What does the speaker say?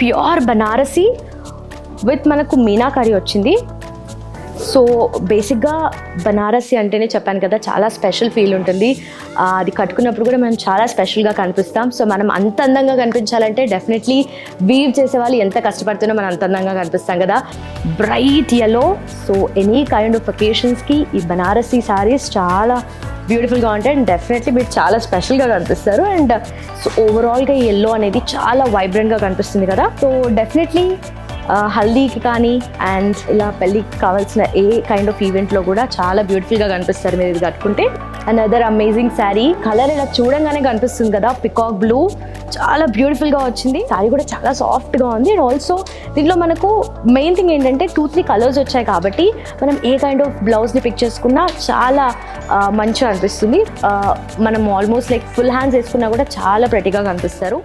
Pure Banarasi with మనకు మీనాకారి వచ్చింది. So బేసిక్గా బనారసి అంటేనే చెప్పాను కదా, చాలా స్పెషల్ ఫీల్ ఉంటుంది. అది కట్టుకున్నప్పుడు కూడా మనం చాలా స్పెషల్గా కనిపిస్తాం. సో మనం అంత అందంగా కనిపించాలంటే డెఫినెట్లీ వీవ్ చేసేవాళ్ళు ఎంత కష్టపడుతున్నా మనం అంత అందంగా కనిపిస్తాం కదా. Bright yellow. So any kind of ఒకేషన్స్కి ఈ బనారసి సారీస్ చాలా బ్యూటిఫుల్గా ఉంటాయి అండ్ డెఫినెట్లీ మీరు చాలా స్పెషల్గా కనిపిస్తారు. అండ్ సో ఓవరాల్గా ఈ ఎల్లో అనేది చాలా వైబ్రెంట్గా కనిపిస్తుంది కదా. సో డెఫినెట్లీ హల్దీకి కానీ అండ్ ఇలా పెళ్ళికి కావాల్సిన ఏ కైండ్ ఆఫ్ ఈవెంట్లో కూడా చాలా బ్యూటిఫుల్గా కనిపిస్తారు మీరు ఇది కట్టుకుంటే. Another amazing sari. కలర్ ఇలా చూడంగానే కనిపిస్తుంది కదా, పికాక్ బ్లూ, చాలా బ్యూటిఫుల్గా వచ్చింది. శారీ కూడా చాలా సాఫ్ట్గా ఉంది. అండ్ ఆల్సో దీంట్లో మనకు మెయిన్ థింగ్ ఏంటంటే 2-3 కలర్స్ వచ్చాయి కాబట్టి మనం ఏ కైండ్ ఆఫ్ బ్లౌజ్ని పిక్ చేసుకున్నా చాలా మంచిగా అనిపిస్తుంది. మనం ఆల్మోస్ట్ లైక్ ఫుల్ హ్యాండ్స్ వేసుకున్నా కూడా చాలా ప్రెటీగా కనిపిస్తారు.